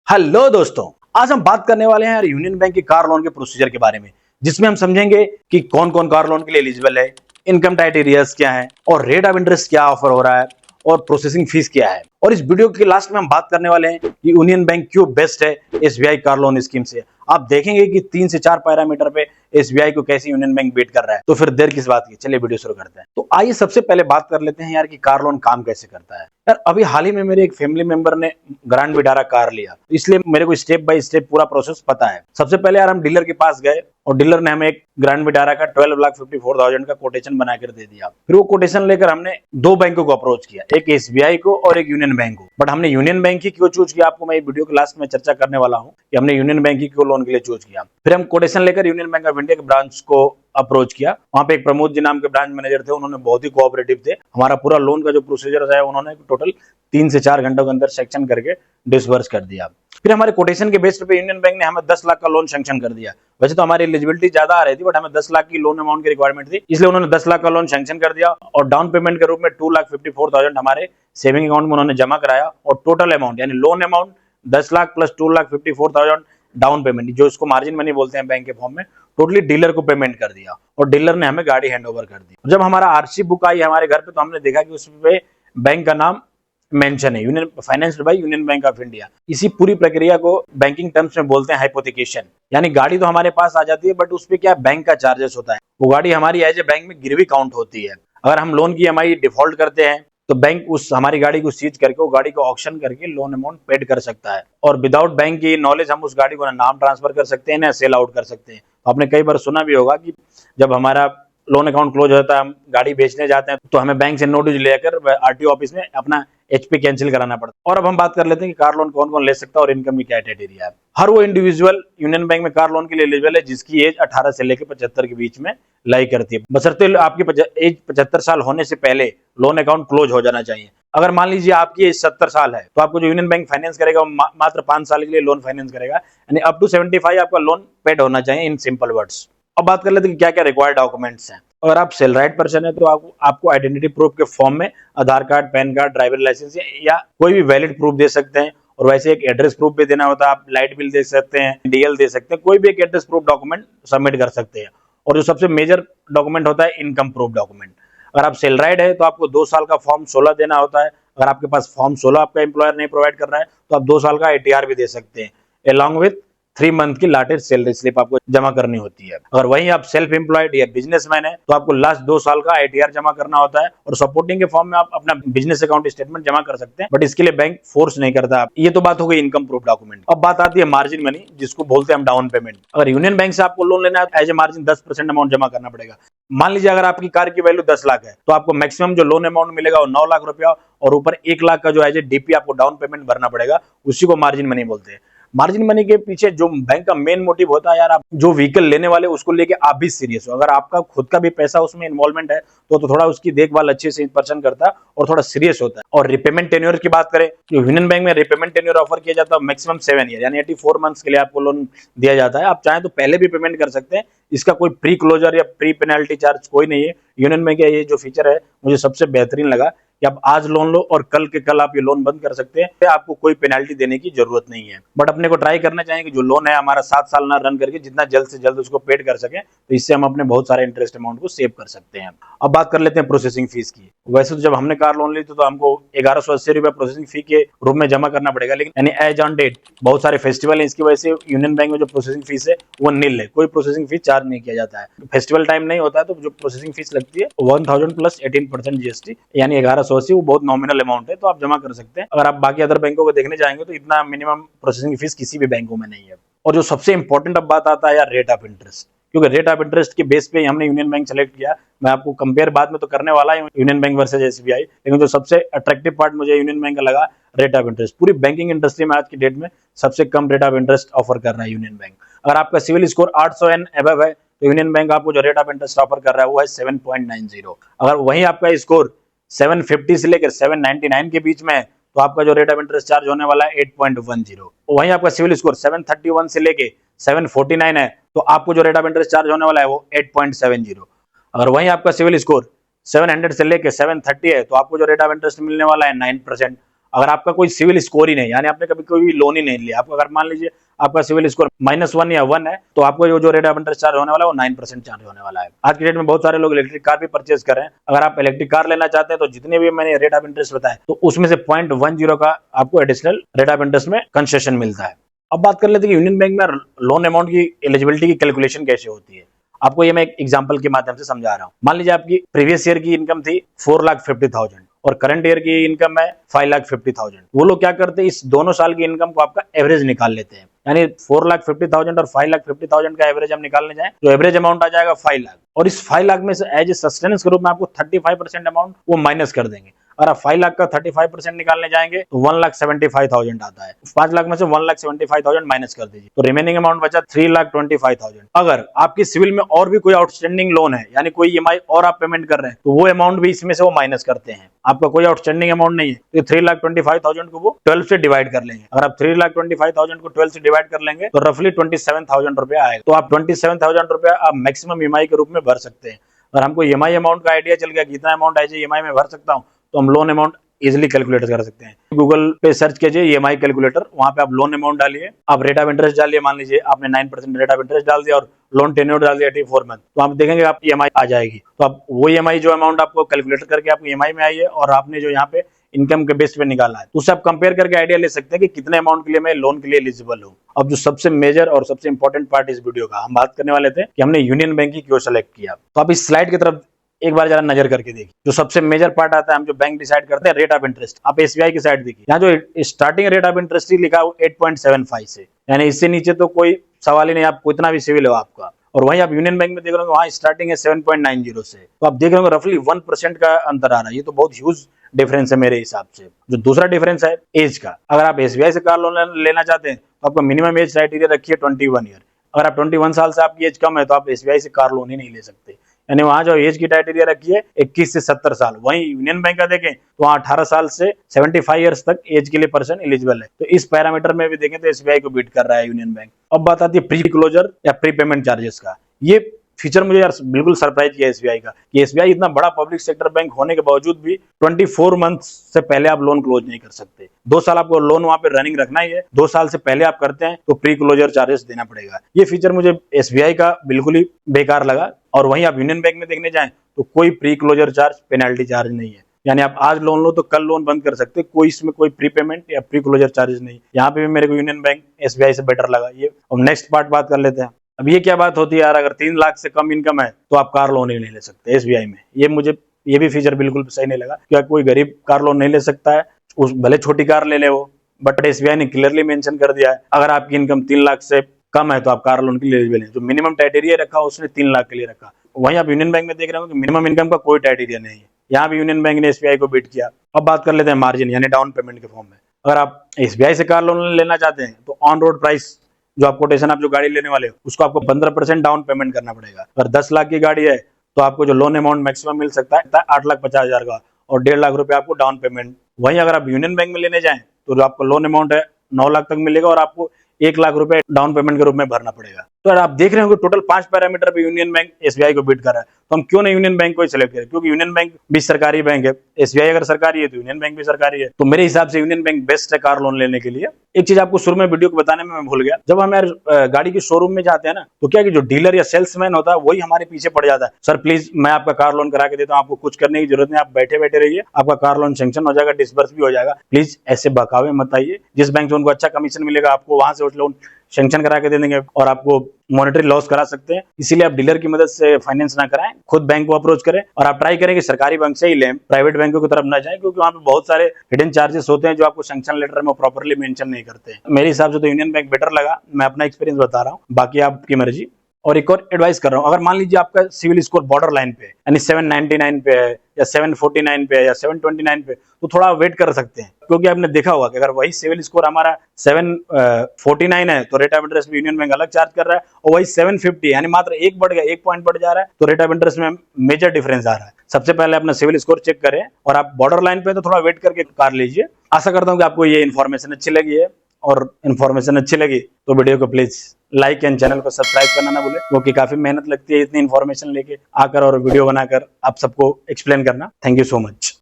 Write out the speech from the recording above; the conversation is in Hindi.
हेलो दोस्तों, आज हम बात करने वाले हैं यार यूनियन बैंक के कार लोन के प्रोसीजर के बारे में, जिसमें हम समझेंगे कि कौन कौन कार लोन के लिए एलिजिबल है, इनकम क्राइटेरियाज क्या है और रेट ऑफ इंटरेस्ट क्या ऑफर हो रहा है और प्रोसेसिंग फीस क्या है। और इस वीडियो के लास्ट में हम बात करने वाले हैं कि यूनियन बैंक क्यों बेस्ट है एसबीआई कार लोन स्कीम से। आप देखेंगे कि 3 से 4 पैरामीटर पे एसबीआई को कैसे यूनियन बैंक बीट कर रहा है। तो फिर देर किस बात की, चलिए वीडियो शुरू करते हैं। तो आइए सबसे पहले बात कर लेते हैं यार कि कार लोन काम कैसे करता है। यार अभी हाल ही में मेरे एक फैमिली मेंबर ने ग्रैंड विटारा कार लिया, इसलिए मेरे को स्टेप बाय स्टेप पूरा प्रोसेस पता है। सबसे पहले यार हम डीलर के पास गए और डीलर ने हमें एक ग्रैंड विटारा का 12,54,000 का कोटेशन बनाकर दे दिया। फिर वो कोटेशन लेकर हमने दो बैंकों को अप्रोच किया, एक एसबीआई को और एक यूनियन बैंक को। बट हमने यूनियन बैंक ही क्यों चूज किया, आपको मैं वीडियो के लास्ट में चर्चा करने वाला हूँ कि हमने यूनियन बैंक ही क्यों लोन के लिए चूज किया। फिर हम कोटेशन लेकर यूनियन बैंक ऑफ इंडिया के ब्रांच को अप्रोच किया। वहां पे एक प्रमोद जी नाम के ब्रांच मैनेजर थे, उन्होंने बहुत ही कोऑपरेटिव थे। हमारा पूरा लोन का जो प्रोसीजर है उन्होंने टोटल 3 से 4 घंटों के अंदर सेक्शन करके डिसबर्स कर दिया। फिर हमारे कोटेशन के बेस पे यूनियन बैंक ने हमें 10 लाख का लोन सैंक्शन कर दिया। वैसे तो हमारी एलिजिबिलिटी ज्यादा आ रही थी, बट हमें 10 लाख की लोन अमाउंट की रिक्वायरमेंट थी, इसलिए उन्होंने 10 लाख का लोन सैंक्शन कर दिया और डाउन पेमेंट के रूप में 2,54,000 हमारे सेविंग अकाउंट में उन्होंने जमा कराया। और टोटल अमाउंट यानी loan amount 10 lakh plus 2,54,000 down payment, जो इसको मार्जिन मनी बोलते हैं बैंक के फॉर्म में, टोटली डीलर को पेमेंट कर दिया और डीलर ने हमें गाड़ी हैंड ओवर कर दी। जब हमारा आरसी बुक आई हमारे घर पे तो हमने देखा कि उस पे बैंक का नाम मेंशन है, union financed by union bank of India. इसी पूरी प्रक्रिया को बैंकिंग टर्म्स में बोलते हैं हाइपोथिकेशन। यानी गाड़ी तो हमारे पास आ जाती है, बट उस पे क्या बैंक का चार्जेस होता है, वो गाड़ी हमारी एज ए बैंक में गिरवी काउंट होती है। अगर हम लोन की ईएमआई डिफॉल्ट करते हैं तो बैंक उस हमारी गाड़ी को सीज करके वो गाड़ी को ऑक्शन करके लोन अमाउंट पेड कर सकता है। और विदाउट बैंक की नॉलेज हम उस गाड़ी को ना नाम ट्रांसफर कर सकते हैं ना सेल आउट कर सकते हैं। आपने कई बार सुना भी होगा कि जब हमारा लोन अकाउंट क्लोज होता है, हम गाड़ी बेचने जाते हैं तो हमें बैंक से नोटिस लेकर आरटीओ ऑफिस में अपना एचपी कैंसिल कराना पड़ता है। और अब हम बात कर लेते हैं कि कार लोन कौन कौन ले सकता है और इनकम की क्या क्राइटेरिया है। हर वो इंडिविजुअल यूनियन बैंक में कार लोन के लिए एलिजिबल है जिसकी एज 18 से लेकर 75 के बीच में लाई करती है, बशर्ते आपकी एज 75 साल होने से पहले लोन अकाउंट क्लोज हो जाना चाहिए। अगर मान लीजिए आपकी एज 70 साल है तो आपको जो यूनियन बैंक फाइनेंस करेगा वो मात्र 5 साल के लिए लोन फाइनेंस करेगा, यानी अप टू 75 आपका लोन पेड होना चाहिए इन सिंपल वर्ड्स। अब बात कर लेते हैं कि क्या क्या रिक्वायर्ड डॉक्यूमेंट्स हैं। अगर आप सेल राइट पर्सन है तो आपको आइडेंटिटी प्रूफ के फॉर्म में Aadhaar card, PAN card, driver licence या कोई भी वैलिड प्रूफ दे सकते हैं। और वैसे एक एड्रेस प्रूफ भी देना होता है, आप लाइट बिल दे सकते हैं, डीएल दे सकते हैं, कोई भी एक एड्रेस प्रूफ डॉक्यूमेंट सबमिट कर सकते हैं। और जो सबसे मेजर डॉक्यूमेंट होता है इनकम प्रूफ डॉक्यूमेंट। अगर आप सेल राइट है तो आपको 2 साल का फॉर्म 16 देना होता है। अगर आपके पास फॉर्म 16 आपका एम्प्लॉयर नहीं प्रोवाइड कर रहा है तो आप 2 साल का आईटीआर भी दे सकते हैं, अलॉन्ग विथ 3 मंथ की लाटेस्ट सैलरी स्लिप आपको जमा करनी होती है। अगर वहीं आप सेल्फ एम्प्लॉयड या बिजनेसमैन है तो आपको लास्ट 2 साल का आईटीआर जमा करना होता है। और सपोर्टिंग के फॉर्म में आप अपना बिजनेस अकाउंट स्टेटमेंट जमा कर सकते हैं, बट इसके लिए बैंक फोर्स नहीं करता। ये तो बात हो गई इनकम प्रूफ डॉक्यूमेंट। अब बात आती है मार्जिन मनी, जिसको बोलते हैं हम डाउन पेमेंट। अगर यूनियन बैंक से आपको लोन लेना है एज ए मार्जिन 10% अमाउंट जमा करना पड़ेगा। मान लीजिए अगर आपकी कार की वैल्यू 10 लाख है तो आपको मैक्सिमम जो लोन अमाउंट मिलेगा वो 9 लाख रुपया और ऊपर 1 लाख का जो एज ए डीपी आपको डाउन पेमेंट भरना पड़ेगा, उसी को मार्जिन मनी बोलते हैं। मार्जिन मनी के पीछे जो बैंक का मेन मोटिव होता है यार, आप जो व्हीकल लेने वाले उसको लेके आप भी सीरियस हो। अगर आपका खुद का भी पैसा उसमें इन्वॉल्वमेंट है तो थोड़ा उसकी देखभाल अच्छे से पर्सन करता है और थोड़ा सीरियस होता है। और रिपेमेंट टेन्योर की बात करें तो यूनियन बैंक में रिपेमेंट टेन्योर ऑफर किया जाता है मैक्सिमम 7 ईयर यानी 84 मंथ्स के लिए आपको लोन दिया जाता है। आप चाहें तो पहले भी पेमेंट कर सकते हैं, इसका कोई प्री क्लोजर या प्री पेनल्टी चार्ज कोई नहीं है। यूनियन बैंक का ये जो फीचर है मुझे सबसे बेहतरीन लगा कि आप आज लोन लो और कल के कल आप ये लोन बंद कर सकते हैं, आपको कोई पेनल्टी देने की जरूरत नहीं है। बट अपने को ट्राई करना चाहिए कि जो लोन है हमारा 7 साल ना रन करके जितना जल्द से जल्द उसको पेड कर सके, तो इससे हम अपने बहुत सारे इंटरेस्ट अमाउंट को सेव कर सकते हैं। अब बात कर लेते हैं प्रोसेसिंग फीस की। वैसे तो जब हमने कार लोन ली तो हमको 1180 रुपए प्रोसेसिंग फी के रूप में जमा करना पड़ेगा, लेकिन यानी एज ऑन डेट बहुत सारे फेस्टिवल है, इसकी वजह से यूनियन बैंक में जो प्रोसेसिंग फीस है वो नील है, कोई प्रोसेसिंग फीस चार्ज नहीं किया जाता है। फेस्टिवल टाइम नहीं होता है तो जो प्रोसेसिंग फीस लगती है 1000 प्लस 18% जीएसटी यानी 1180, वो बहुत नॉमिनल अमाउंट है, तो आप जमा कर सकते हैं। अगर आप बाकी अदर बैंकों को देखने जाएंगे तो इतना मिनिमम प्रोसेसिंग फीस किसी भी बैंकों में नहीं है। और जो सबसे इंपॉर्टेंट अब बात आता है यार रेट ऑफ इंटरेस्ट, क्योंकि रेट ऑफ इंटरेस्ट के बेस पे हमने यूनियन बैंक सेलेक्ट किया। मैं आपको कंपेयर बाद में तो करने वाला है यूनियन बैंक वर्सेस एसबीआई, लेकिन जो सबसे अट्रैक्टिव पार्ट मुझे यूनियन बैंक का लगा रेट ऑफ इंटरेस्ट। पूरी बैंकिंग इंडस्ट्री में आज की डेट में सबसे कम रेट ऑफ इंटरेस्ट ऑफर कर रहा है यूनियन बैंक। अगर आपका सिविल स्कोर 800 एंड अबव है तो यूनियन बैंक आपको जो रेट ऑफ इंटरेस्ट ऑफर कर रहा है वो है 7.90। अगर वहीं आपका स्कोर 750 से लेकर 799 के बीच में है तो आपका जो रेट ऑफ इंटरेस्ट चार्ज होने वाला है 8.10। वहीं आपका सिविल स्कोर 731 से लेके 749 है तो आपको जो रेट ऑफ इंटरेस्ट चार्ज होने वाला है वो 8.70। अगर वहीं आपका सिविल स्कोर 700 से लेके 730 है तो आपको जो रेट ऑफ इंटरेस्ट मिलने वाला है 9%। अगर आपका कोई सिविल स्कोर ही नहीं, यानी आपने कभी कोई लोन ही नहीं लिया, आपको अगर मान लीजिए आपका सिविल स्कोर -1 या 1 है, तो आपको जो रेट ऑफ इंटरेस्ट चार्ज होने वाला है वो 9% चार्ज होने वाला है। आज की डेट में बहुत सारे लोग इलेक्ट्रिक कार भी परचेज कर रहे हैं। अगर आप इलेक्ट्रिक कार लेना चाहते हैं तो जितने भी मैंने रेट ऑफ इंटरेस्ट बताया, तो उसमें से 0.10 का आपको एडिशनल रेट ऑफ इंटरेस्ट में कंसेशन मिलता है। अब बात कर लेते हैं कि यूनियन बैंक में लोन अमाउंट की एलिजिबिलिटी की कैलकुलेशन कैसे होती है। आपको ये मैं एक एग्जांपल के माध्यम से समझा रहा हूँ। मान लीजिए आपकी प्रीवियस ईयर की इनकम थी 4,50,000 और करंट ईयर की इनकम है 5,50,000। वो लोग क्या करते हैं, इस दोनों साल की इनकम को आपका एवरेज निकाल लेते हैं, यानी 4,50,000 और 5,50,000 का एवरेज हम निकालने जाए तो एवरेज अमाउंट आ जाएगा 5 लाख, और इस 5 लाख में से एज ए सस्टेनेंस के रूप में आपको 35% अमाउंट वो माइनस कर देंगे। अगर आप 5 लाख का 35% निकालने जाएंगे तो 1,75,000 आता है। 5 लाख में से 1,75,000 माइनस कर दीजिए तो रिमेनिंग अमाउंट बचा 3,25,000। अगर आपकी सिविल में और भी कोई आउटस्टैंडिंग लोन है, यानी कोई ईएमआई और आप पेमेंट कर रहे हैं, तो वो अमाउंट भी इसमें से वो माइनस करते हैं। आपका कोई आउटस्टैंडिंग अमाउंट नहीं है तो 3,25,000 को वो 12 से डिवाइड कर लेंगे। अगर आप 3,25,000 को 12 से डिवाइड कर लेंगे तो रफली 27,000 रुपया आएगा। तो आप 27,000 रुपया आप मैक्सिमम ईएमआई के रूप में भर सकते हैं। अगर हमको ईएमआई अमाउंट का आइडिया चल गया कितना अमाउंट एज ईएमआई में भर सकता हूँ, तो हम लोन अमाउंट इजिली कैलकुलेट कर सकते हैं। गूगल पे सर्च कीजिए ईएमआई कैलकुलेटर, वहां पे आप लोन अमाउंट डालिए, आप रेट ऑफ इंटरेस्ट डालिए, मान लीजिए आपने 9% रेट ऑफ इंटरेस्ट डाल दिया और लोन टेन्योर डाल दिया 84 मंथ, तो आप देखेंगे आप ईएमआई आ जाएगी। तो आप वो ईएमआई जो अमाउंट आपको कैलकुलेट करके आपको ईएमआई में आई है और आपने जो यहाँ पे इनकम के बेस पे निकाला है, तो उससे आप कंपेयर करके आइडिया ले सकते हैं कि कितने अमाउंट के लिए मैं लोन के लिए एलिजिबल हूँ। अब जो सबसे मेजर और सबसे इंपॉर्टेंट पार्ट इस वीडियो का हम बात करने वाले थे कि हमने यूनियन बैंक की क्यों सेलेक्ट किया। तो आप इस स्लाइड की तरफ एक बार जरा नजर करके देखिए। जो सबसे मेजर पार्ट आता है, हम जो बैंक डिसाइड करते हैं रेट ऑफ इंटरेस्ट, आप एसबीआई की साइड देखिए, यहाँ जो स्टार्टिंग रेट ऑफ इंटरेस्ट ही लिखा है 8.75 से, यानी इससे नीचे तो कोई सवाल ही नहीं, आप कितना भी सिविल हो आपका। और वहीं आप यूनियन बैंक में देख रहे हो वहां स्टार्टिंग है 7.90 से, तो आप देख रहे हो रफली 1% का अंतर आ रहा है। ये तो बहुत ह्यूज डिफरेंस है मेरे हिसाब से। जो दूसरा डिफरेंस है एज का, अगर आप एसबीआई से कार लोन लेना चाहते हैं तो आपका मिनिमम एज क्राइटेरिया रखिए 21 ईयर। अगर आप 21 साल से आपकी एज कम है तो आप एसबीआई से कार लोन ही नहीं ले सकते, यानी वहां जो एज की क्राइटेरिया रखी है 21 से 70 साल। वहीं यूनियन बैंक का देखें तो वहां 18 साल से 75 ईयर्स तक एज के लिए पर्सन एलिजिबल है। तो इस पैरामीटर में भी देखें तो एसबीआई को बीट कर रहा है यूनियन बैंक। अब बात आती है प्री क्लोजर या प्री पेमेंट चार्जेस का। ये फीचर मुझे यार बिल्कुल सरप्राइज किया एसबीआई का कि एसबीआई इतना बड़ा पब्लिक सेक्टर बैंक होने के बावजूद भी 24 मंथ से पहले आप लोन क्लोज नहीं कर सकते। 2 साल आपको लोन वहां पे रनिंग रखना ही है, 2 साल से पहले आप करते हैं तो प्री क्लोजर चार्जेस देना पड़ेगा। ये फीचर मुझे एसबीआई का बिल्कुल ही बेकार लगा। और वहीं आप यूनियन बैंक में देखने जाएं तो कोई pre closure charge, penalty charge नहीं है, यानी आप आज लोन लो तो कल लोन बंद कर सकते, कोई इसमें कोई प्री पेमेंट या प्री क्लोजर चार्जेस नहीं। यहाँ पे भी मेरे को यूनियन बैंक एसबीआई से बेटर लगा ये। अब नेक्स्ट पार्ट बात कर लेते हैं। अब ये क्या बात होती है यार, अगर 3 लाख से कम इनकम है तो आप कार लोन ही नहीं ले सकते एसबीआई में। ये मुझे ये भी फीचर बिल्कुल सही नहीं लगा। क्या कोई गरीब कार लोन नहीं ले सकता है, उस भले छोटी कार ले ले वो, बट एसबीआई ने क्लियरली मेंशन कर दिया है अगर आपकी इनकम 3 लाख से कम है तो आप कार लोन के लिए एलिजिबल हैं। जो मिनिमम क्राइटेरिया रखा उसने 3 लाख के लिए रखा। वहीं आप यूनियन बैंक में देख रहे हो कि मिनिमम इनकम का कोई क्राइटेरिया नहीं है। यहाँ भी यूनियन बैंक ने एसबीआई को बीट किया। अब बात कर लेते हैं मार्जिन यानी डाउन पेमेंट के फॉर्म में। अगर आप एसबीआई से कार लोन लेना चाहते हैं तो ऑन रोड प्राइस जो आप कोटेशन आप जो गाड़ी लेने वाले हो उसको आपको 15% डाउन पेमेंट करना पड़ेगा। अगर 10 लाख की गाड़ी है तो आपको जो लोन अमाउंट मैक्सिमम मिल सकता है 8,50,000 का और 1.5 लाख रुपए आपको डाउन पेमेंट। वहीं अगर आप यूनियन बैंक में लेने जाएं तो जो आपको लोन अमाउंट है 9 लाख तक मिलेगा और आपको 1 लाख रुपए डाउन पेमेंट के रूप में भरना पड़ेगा। तो आप देख रहे हो कि टोटल 5 पैरामीटर पे यूनियन बैंक एसबीआई को बीट कर रहा है। तो हम क्यों नहीं यूनियन बैंक को ही सिलेक्ट करें, क्योंकि यूनियन बैंक भी सरकारी बैंक है। एसबीआई अगर सरकारी है तो यूनियन बैंक भी सरकारी है। तो मेरे हिसाब से यूनियन बैंक बेस्ट है कार लोन लेने के लिए। एक चीज आपको शुरू में वीडियो को बताने में मैं भूल गया, जब हम यार गाड़ी के शोरूम में जाते हैं ना तो क्या कि जो डीलर या सेल्समैन होता है वही हमारे पीछे पड़ जाता है, सर प्लीज मैं आपका कार लोन करा के देता हूँ, आपको कुछ करने की जरूरत नहीं, आप बैठे बैठे रहिए, आपका कार लोन सैंक्शन हो जाएगा, डिसबर्स भी हो जाएगा, प्लीज ऐसे बहकावे मत आइए। जिस बैंक से उनको अच्छा कमीशन मिलेगा आपको वहां से लोन सैंक्शन करा के दे देंगे और आपको मॉनेटरी लॉस करा सकते हैं। इसीलिए आप डीलर की मदद से फाइनेंस ना कराएं, खुद बैंक को अप्रोच करें और आप ट्राई करें कि सरकारी बैंक से ही लें, प्राइवेट बैंकों की तरफ ना जाएं, क्योंकि वहां पे बहुत सारे हिडन चार्जेस होते हैं जो आपको सैंक्शन लेटर में प्रॉपर्ली मेंशन नहीं करते। मेरे हिसाब से तो यूनियन बैंक बेटर लगा, मैं अपना एक्सपीरियंस बता रहा हूँ, बाकी आपकी मर्जी। और एक और एडवाइस कर रहा हूँ, अगर मान लीजिए आपका सिविल स्कोर बॉर्डर लाइन पे यानी 799 पे है या 749 पे है या 729 पे, तो थोड़ा वेट कर सकते हैं, क्योंकि आपने देखा होगा कि अगर वही सिविल स्कोर हमारा 749 है तो रेट ऑफ इंटरेस्ट में यूनियन बैंक अलग चार्ज कर रहा है, और वही 750 यानी मात्र 1 बढ़ गया, 1 पॉइंट बढ़ जा रहा है, तो रेट ऑफ इंटरेस्ट में मेजर डिफरेंस आ रहा है। सबसे पहले अपना सिविल स्कोर चेक करें और आप बॉर्डर लाइन पे तो थोड़ा वेट करके कार लीजिए। आशा करता हूँ कि आपको ये इन्फॉर्मेशन अच्छी लगी है, और इन्फॉर्मेशन अच्छी लगी तो वीडियो को प्लीज लाइक एंड चैनल को सब्सक्राइब करना ना भूले, क्योंकि काफी मेहनत लगती है इतनी इन्फॉर्मेशन लेके आकर और वीडियो बनाकर आप सबको एक्सप्लेन करना। Thank you so much.